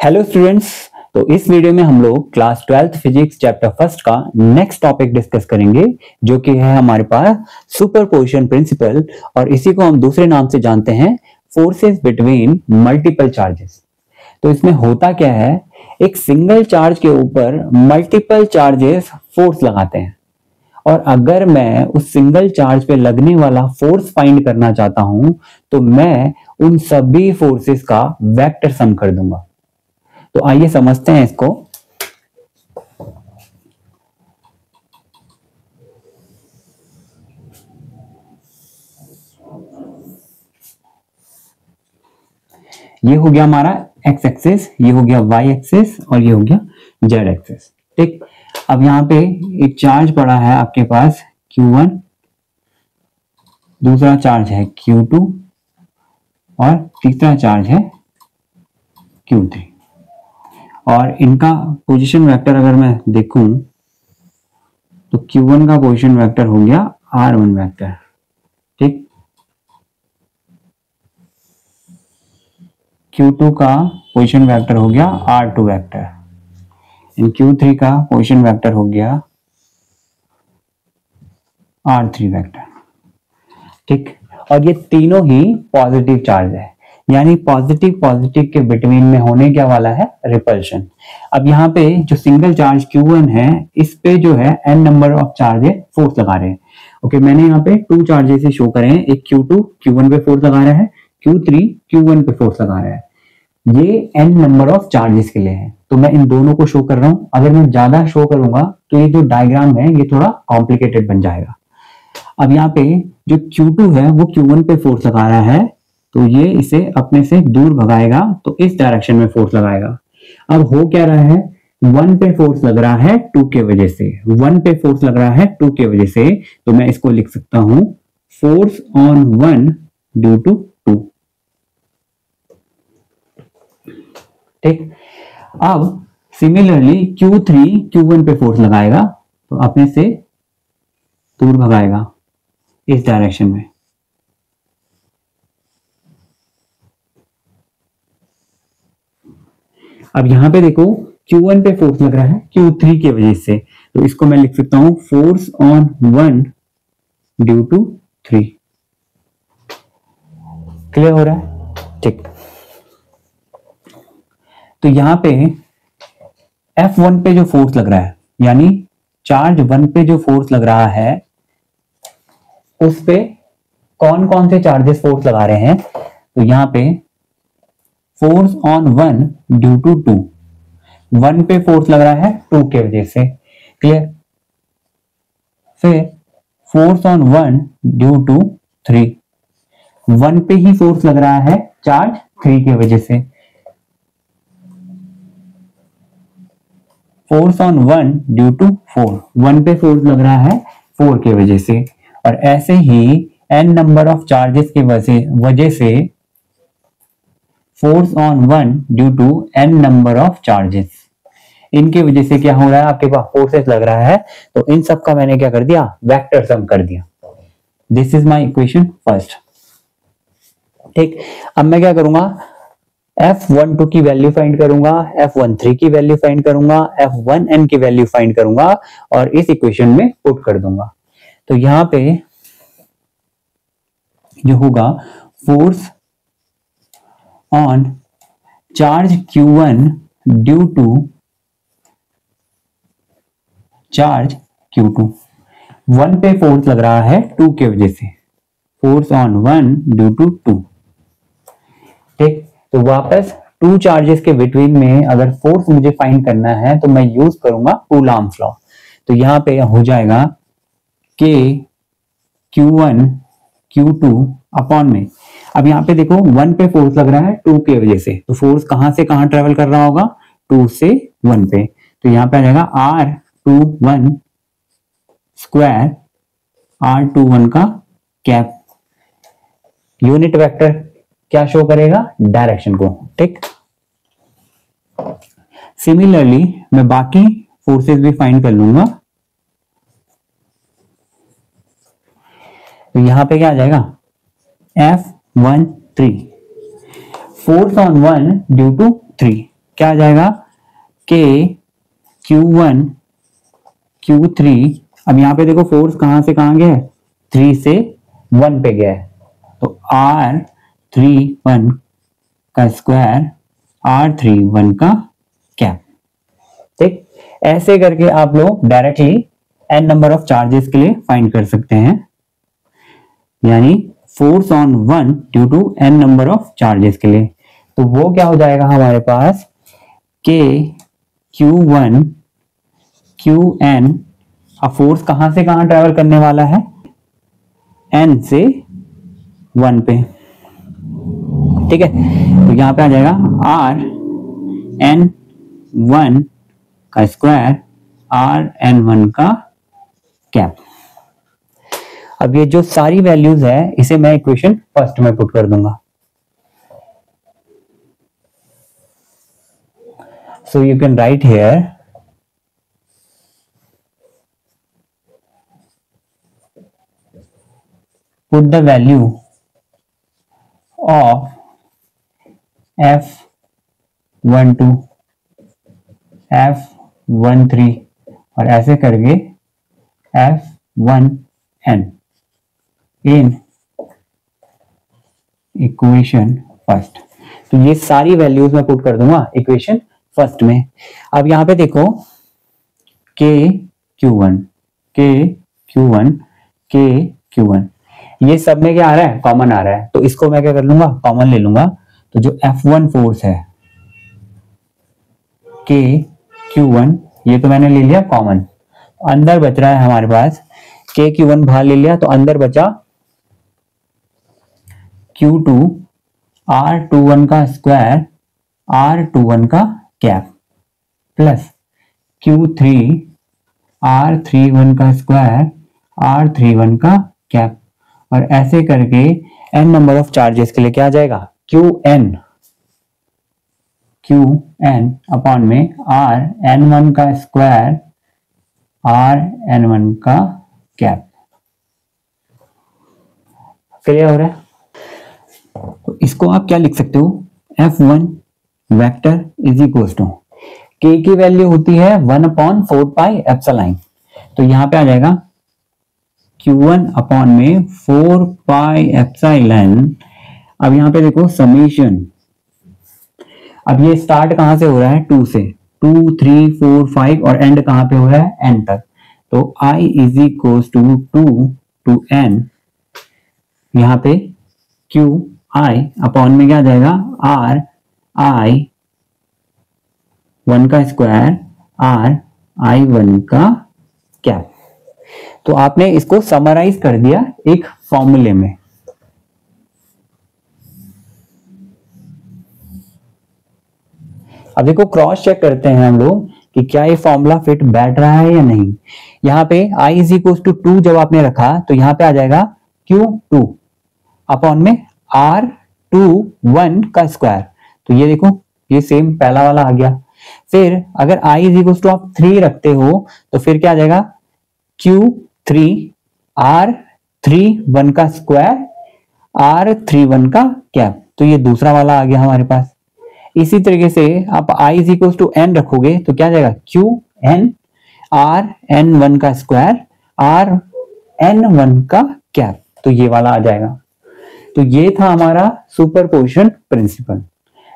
Hello students. तो इस video में हम लोग class 12th physics chapter first का नेक्स्ट टॉपिक डिस्कस करेंगे, जो कि है हमारे पास सुपरपोजिशन प्रिंसिपल, और इसी को हम दूसरे नाम से जानते हैं फोर्सेस बिटवीन मल्टीपल चार्जेस। तो इसमें होता क्या है, एक सिंगल चार्ज के ऊपर मल्टीपल चार्जेस फोर्स लगाते हैं, और अगर मैं उस सिंगल चार्ज पे लगने वाला फोर्स फाइंड करना चाहता हूं तो मैं उन सभी फोर्सेस का वेक्टर सम कर दूंगा। तो आइए समझते हैं इसको। ये हो गया हमारा एक्स एक्सिस, ये हो गया वाई एक्सिस, और ये हो गया जेड एक्सिस। ठीक, अब यहां पे एक चार्ज पड़ा है आपके पास Q1, दूसरा चार्ज है Q2 और तीसरा चार्ज है Q3। और इनका पोजीशन वेक्टर अगर मैं देखूं तो Q1 का पोजीशन वेक्टर हो गया R1 वेक्टर। ठीक, Q2 का पोजीशन वेक्टर हो गया R2 वेक्टर, एंड Q3 का पोजीशन वेक्टर हो गया R3 वेक्टर। ठीक, और ये तीनों ही पॉजिटिव चार्ज है, यानी पॉजिटिव पॉजिटिव के बिटवीन में होने क्या वाला है, रिपल्शन। अब यहाँ पे जो सिंगल चार्ज Q1 है, इस पे जो है n number of charge force लगा रहे हैं। ओके, मैंने यहाँ पे 2 चार्जेस शो करे हैं, एक Q2 Q1 पे फोर्स लगा रहा है, Q3 Q1 पे फोर्स लगा रहा है। ये n नंबर ऑफ चार्जेस के लिए है, तो मैं इन दोनों को शो कर रहा हूं। अगर मैं ज्यादा शो करूंगा तो ये जो डायग्राम है ये थोड़ा कॉम्प्लिकेटेड बन जाएगा। अब यहाँ पे जो Q2 है वो Q1 पे फोर्स लगा रहा है, तो ये इसे अपने से दूर भगाएगा, तो इस डायरेक्शन में फोर्स लगाएगा। अब हो क्या रहा है, 1 पे फोर्स लग रहा है 2 के वजह से, 1 पे फोर्स लग रहा है 2 के वजह से, तो मैं इसको लिख सकता हूं फोर्स ऑन 1 ड्यू टू 2। ठीक, अब सिमिलरली Q3 Q1 पे फोर्स लगाएगा, तो अपने से दूर भगाएगा इस डायरेक्शन में। अब यहां पे देखो Q1 पे फोर्स लग रहा है Q3 की वजह से, तो इसको मैं लिख सकता हूं force on 1 due to 3। Clear हो रहा है? ठीक, तो यहां पे F1 पे जो फोर्स लग रहा है, यानी चार्ज 1 पे जो फोर्स लग रहा है, उस पे कौन कौन से चार्जेस फोर्स लगा रहे हैं, तो यहां पे फोर्स ऑन 1 ड्यू टू 2, 1 पे फोर्स लग रहा है 2 के वजह से। क्लियर? फिर फोर्स ऑन 1 ड्यू टू 3, 1 पे ही फोर्स लग रहा है चार्ज 3 की वजह से। फोर्स ऑन 1 ड्यू टू 4, 1 पे फोर्स लग रहा है 4 की वजह से। और ऐसे ही n नंबर ऑफ चार्जेस की वजह से force on 1 due to n number of charges, इनकी वजह से क्या हो रहा है, आपके पास फोर्सेस लग रहा है, तो इन सब का मैंने क्या कर दिया, वेक्टर सम कर दिया। This is my equation first. ठीक, अब मैं क्या करूंगा, F12 की वैल्यू फाइंड करूंगा, F13 की वैल्यू फाइंड करूंगा, F1n की वैल्यू फाइंड करूंगा, और इस इक्वेशन में पुट कर दूंगा। तो यहां पे जो होगा, force on charge Q1 due to charge Q2, 1 पे फोर्स लग रहा है 2 के वजह से, फोर्स ऑन 1 ड्यू टू 2। ठीक, तो वापस 2 चार्जेस के बिटवीन में अगर फोर्स मुझे फाइंड करना है तो मैं यूज करूंगा कूलॉम्स लॉ। तो यहां पे हो जाएगा K Q1 Q2 अपॉन में, अब यहां पे देखो 1 पे फोर्स लग रहा है 2 की वजह से, तो फोर्स कहां से कहां ट्रेवल कर रहा होगा, 2 से 1 पे, तो यहां पे आ जाएगा R21 स्क्वायर, R21 का कैप, यूनिट वेक्टर क्या शो करेगा, डायरेक्शन को। ठीक, सिमिलरली मैं बाकी फोर्सेस भी फाइंड कर लूंगा, तो यहां पे क्या आ जाएगा, F13 force on 1 due to 3, क्या आ जाएगा, K Q1 Q3। अब यहाँ पे देखो फोर्स कहां से कहां गया है, 3 से 1 पे गया है, तो R31 का स्क्वायर R31 का कैप। ठीक, ऐसे करके आप लोग directly n number of charges के लिए फाइंड कर सकते हैं, यानी force on one due to n number of charges के लिए। तो वो क्या हो जाएगा हमारे पास, K Q1 Qn। अब फोर्स कहां से कहां ट्रेवल करने वाला है, n से 1 पे। ठीक है, तो यहां पे आ जाएगा Rn1 का स्क्वायर Rn1 का कैप। अब ये जो सारी वैल्यूज है इसे मैं इक्वेशन फर्स्ट में पुट कर दूंगा। So you can write here put the value of F12 F13 और ऐसे करके F1n इन इक्वेशन फर्स्ट। तो ये सारी वैल्यूज मैं पुट कर दूंगा इक्वेशन फर्स्ट में। अब यहां पे देखो K Q1 K Q1 K Q1, ये सब में क्या आ रहा है, कॉमन आ रहा है, तो इसको मैं क्या कर लूंगा, कॉमन ले लूंगा। तो जो F1 फोर्स है K Q1, ये तो मैंने ले लिया कॉमन, अंदर बच रहा है हमारे पास K Q1 बाहर ले लिया, तो अंदर बचा Q2 R21 का स्क्वायर R21 का कैप प्लस Q3 R31 का स्क्वायर R31 का कैप, और ऐसे करके n नंबर ऑफ चार्जेस के लिए क्या आ जाएगा, Qn अपॉन में Rn1 का स्क्वायर Rn1 का कैप। क्लियर हो रहा है? तो इसको आप क्या लिख सकते हो, F1 vector is equal to K की वैल्यू होती है 1/4 पाई एप्सिलॉन, तो यहां पे आ जाएगा Q1 अपॉन में 4 पाई एप्सिलॉन। अब यहां पे देखो समीशन, अब ये स्टार्ट कहां से हो रहा है, 2 से, 2 3 4 5 और एंड कहां पे हो रहा है, n तक, तो I is equal to 2 to n, यहां पे Q I अपॉन में क्या आ जाएगा, R I 1 का स्क्वायर R I1 का कैप। तो आपने इसको समराइज कर दिया एक फॉर्मूले में। अब देखो क्रॉस चेक करते हैं हम लोग कि क्या ये फॉर्मूला फिट बैठ रहा है या नहीं। यहाँ पे I इज इक्वल टू 2 जब आपने रखा तो यहाँ पे आ जाएगा Q2 अपॉन में R21 का स्क्वायर, तो ये देखो ये सेम पहला वाला आ गया। फिर अगर I इज इक्वल टू आप 3 रखते हो तो फिर क्या आ जाएगा, Q3 R31 का स्क्वायर R31 का कैप, तो ये दूसरा वाला आ गया हमारे पास। इसी तरीके से आप I is equal to n रखोगे तो क्या आ जाएगा, Qn Rn1 का स्क्वायर Rn1 का कैप, तो ये वाला आ जाएगा। तो ये था हमारा सुपरपोजिशन प्रिंसिपल।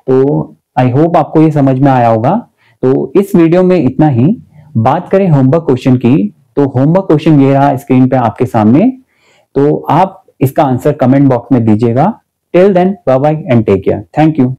तो आई होप आपको ये समझ में आया होगा। तो इस वीडियो में इतना ही। बात करें होमवर्क क्वेश्चन की, तो होमवर्क क्वेश्चन ये रहा स्क्रीन पे आपके सामने, तो आप इसका आंसर कमेंट बॉक्स में दीजिएगा। Till then bye bye and take care, thank you.